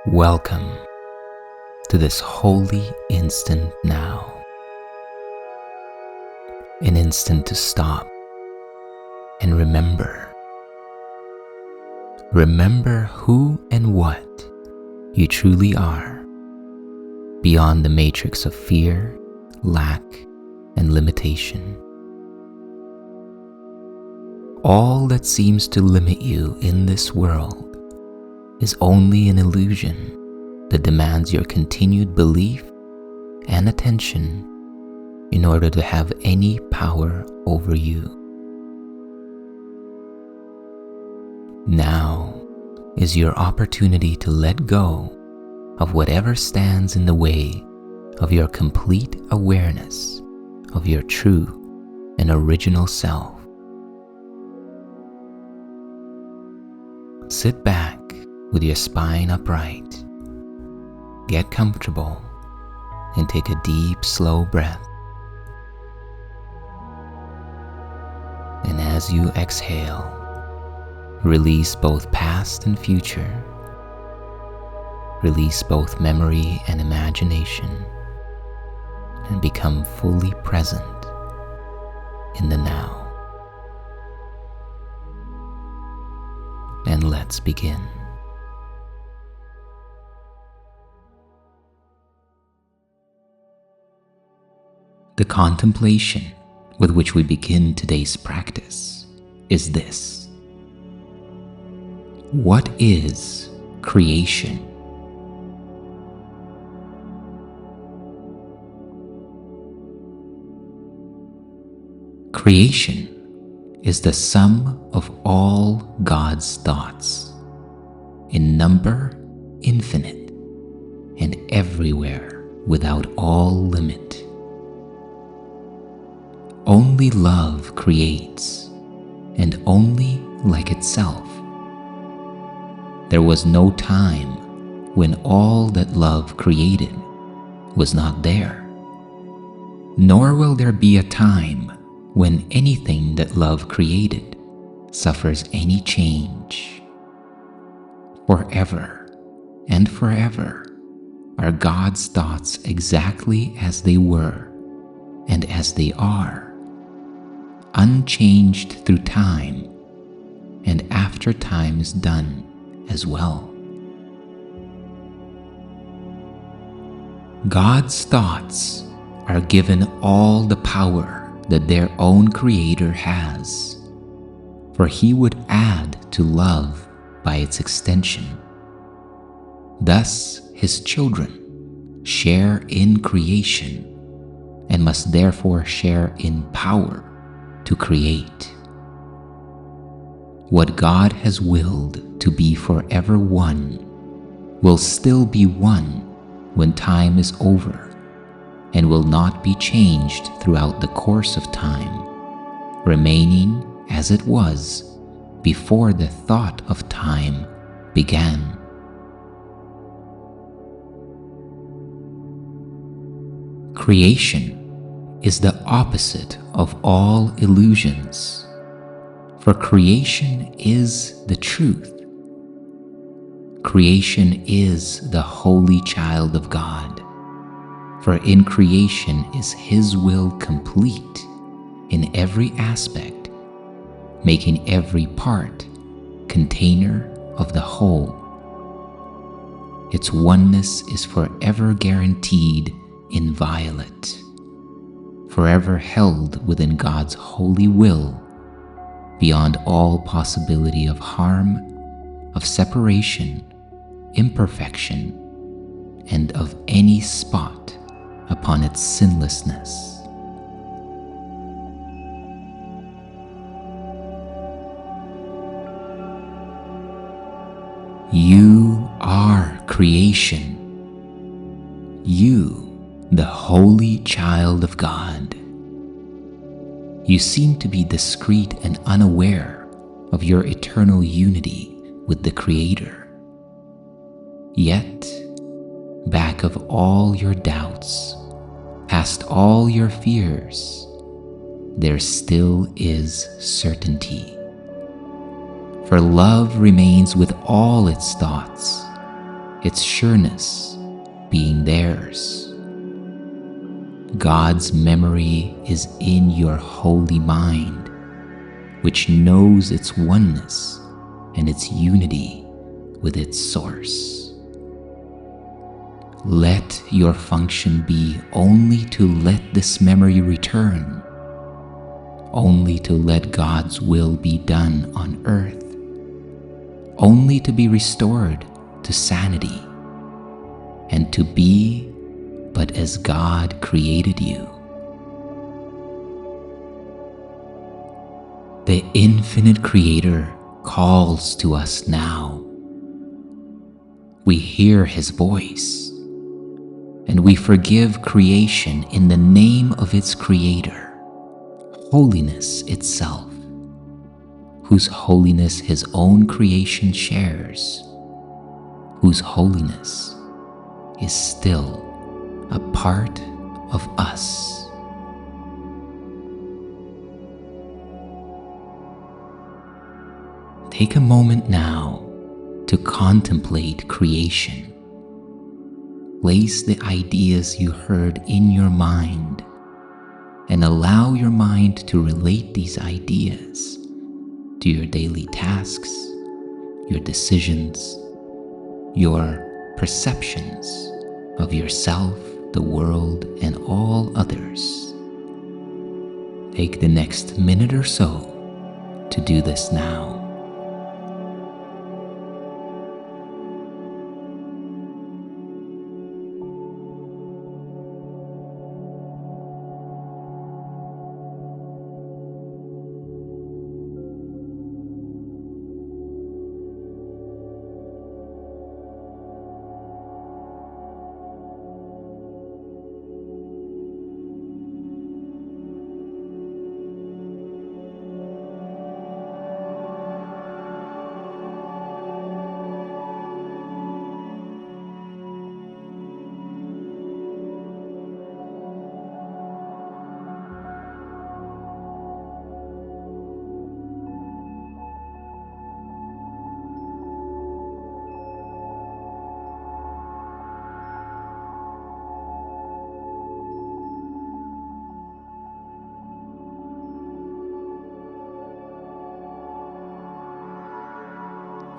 Welcome to this holy instant now. An instant to stop and remember. Remember who and what you truly are, beyond the matrix of fear, lack, and limitation. All that seems to limit you in this world is only an illusion that demands your continued belief and attention in order to have any power over you. Now is your opportunity to let go of whatever stands in the way of your complete awareness of your true and original self. Sit back with your spine upright. Get comfortable and take a deep, slow breath. And as you exhale, release both past and future. Release both memory and imagination, and become fully present in the now. And let's begin. The contemplation with which we begin today's practice is this: what is creation? Creation is the sum of all God's thoughts, in number infinite and everywhere without all limit. Only love creates, and only like itself. There was no time when all that love created was not there, nor will there be a time when anything that love created suffers any change. Forever and forever are God's thoughts exactly as they were and as they are, unchanged through time and after time is done as well. God's thoughts are given all the power that their own Creator has, for He would add to love by its extension. Thus, His children share in creation and must therefore share in power to create. What God has willed to be forever one will still be one when time is over, and will not be changed throughout the course of time, remaining as it was before the thought of time began. Creation is the opposite of all illusions, for creation is the truth. Creation is the holy child of God, for in creation is His will complete in every aspect, making every part container of the whole. Its oneness is forever guaranteed inviolate, forever held within God's holy will, beyond all possibility of harm, of separation, imperfection, and of any spot upon its sinlessness. You are creation. You, the holy child of God. You seem to be discreet and unaware of your eternal unity with the Creator. Yet, back of all your doubts, past all your fears, there still is certainty. For love remains with all its thoughts, its sureness being theirs. God's memory is in your holy mind, which knows its oneness and its unity with its source. Let your function be only to let this memory return, only to let God's will be done on earth, only to be restored to sanity, and to be but as God created you. The infinite Creator calls to us now. We hear His voice, and we forgive creation in the name of its Creator, holiness itself, whose holiness His own creation shares, whose holiness is still a part of us. Take a moment now to contemplate creation. Place the ideas you heard in your mind and allow your mind to relate these ideas to your daily tasks, your decisions, your perceptions of yourself, the world, and all others. Take the next minute or so to do this now.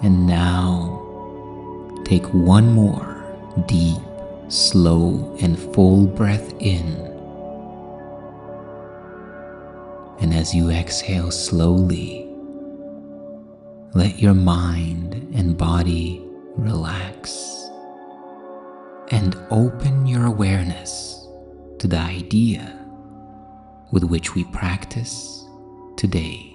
And now, take one more deep, slow, and full breath in. And as you exhale slowly, let your mind and body relax and open your awareness to the idea with which we practice today.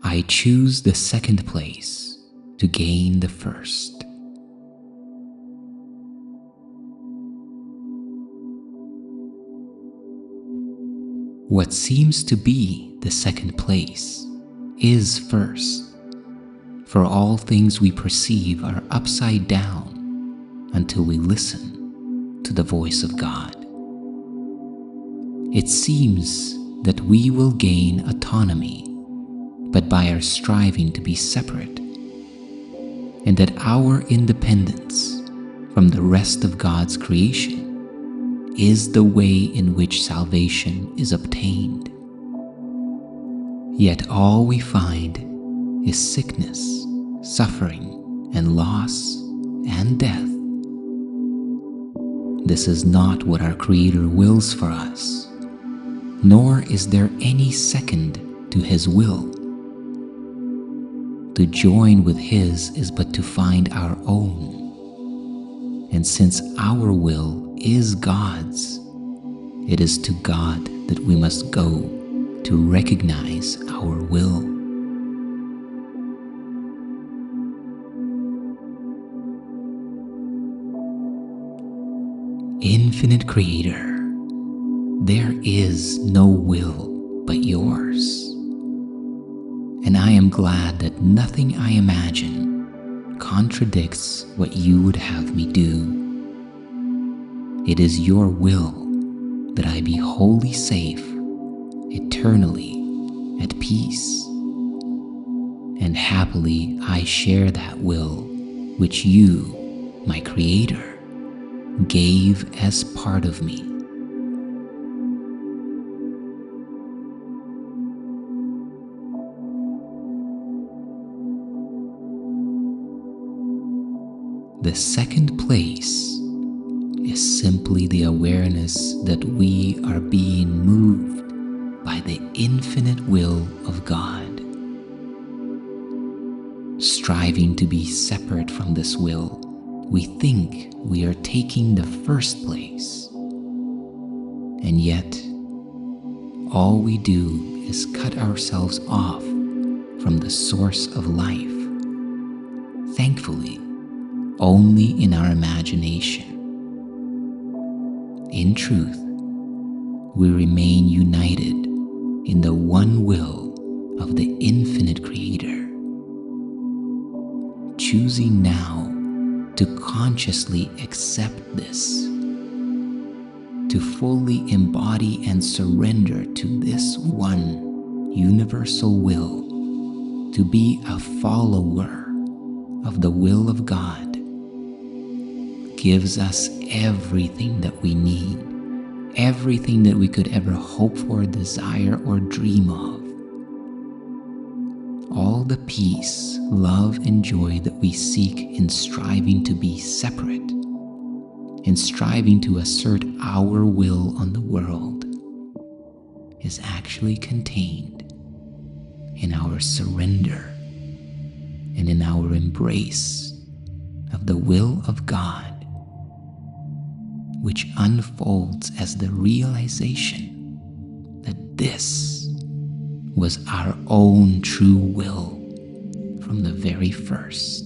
I choose the second place to gain the first. What seems to be the second place is first, for all things we perceive are upside down until we listen to the voice of God. It seems that we will gain autonomy, but by our striving to be separate, and that our independence from the rest of God's creation is the way in which salvation is obtained. Yet all we find is sickness, suffering, and loss, and death. This is not what our Creator wills for us, nor is there any second to His will. To join with His is but to find our own. And since our will is God's, it is to God that we must go to recognize our will. Infinite Creator, there is no will but yours. And I am glad that nothing I imagine contradicts what you would have me do. It is your will that I be wholly safe, eternally at peace. And happily I share that will which you, my Creator, gave as part of me. The second place is simply the awareness that we are being moved by the infinite will of God. Striving to be separate from this will, we think we are taking the first place. And yet, all we do is cut ourselves off from the source of life. Thankfully, only in our imagination. In truth, we remain united in the one will of the infinite Creator, choosing now to consciously accept this, to fully embody and surrender to this one universal will, to be a follower of the will of God, gives us everything that we need, everything that we could ever hope for, desire, or dream of. All the peace, love, and joy that we seek in striving to be separate, in striving to assert our will on the world, is actually contained in our surrender and in our embrace of the will of God, which unfolds as the realization that this was our own true will from the very first.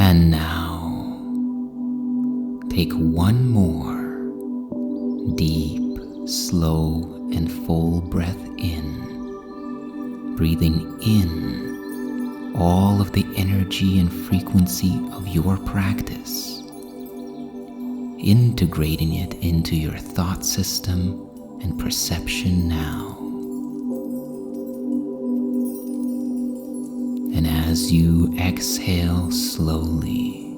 And now, take one more deep, slow, and full breath in, breathing in all of the energy and frequency of your practice, integrating it into your thought system and perception now. And as you exhale slowly,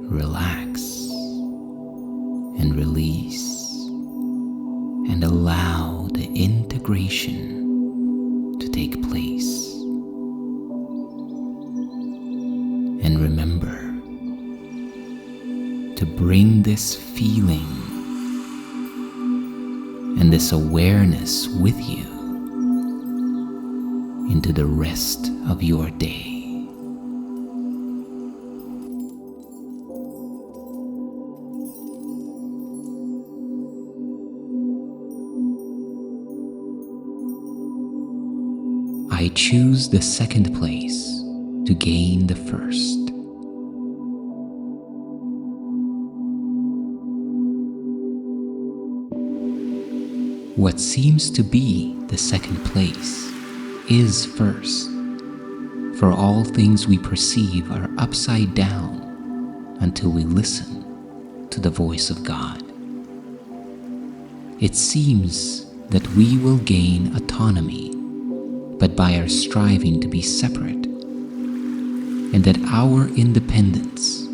relax and release and allow the integration to take place. And remember to bring this feeling and this awareness with you into the rest of your day. I choose the second place to gain the first. What seems to be the second place is first, for all things we perceive are upside down until we listen to the voice of God. It seems that we will gain autonomy, but by our striving to be separate, and that our independence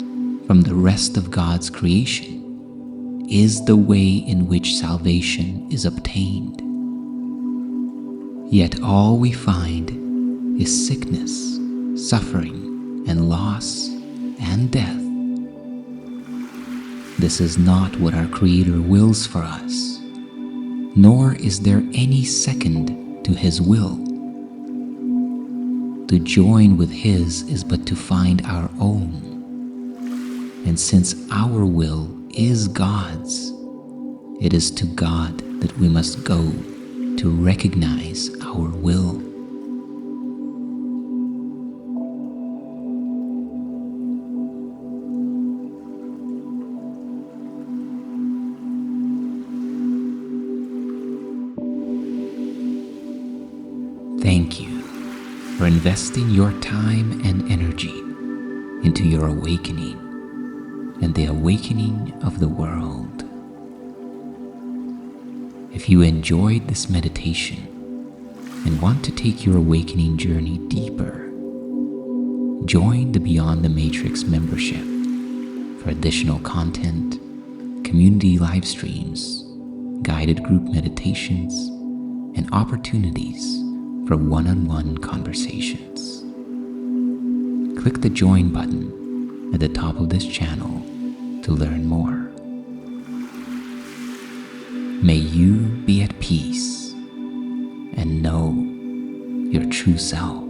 from the rest of God's creation is the way in which salvation is obtained. Yet all we find is sickness, suffering, and loss, and death. This is not what our Creator wills for us, nor is there any second to His will. To join with His is but to find our own. And since our will is God's, it is to God that we must go to recognize our will. Thank you for investing your time and energy into your awakening and the awakening of the world. If you enjoyed this meditation and want to take your awakening journey deeper, join the Beyond the Matrix membership for additional content, community live streams, guided group meditations, and opportunities for one-on-one conversations. Click the join button at the top of this channel to learn more. May you be at peace and know your true self.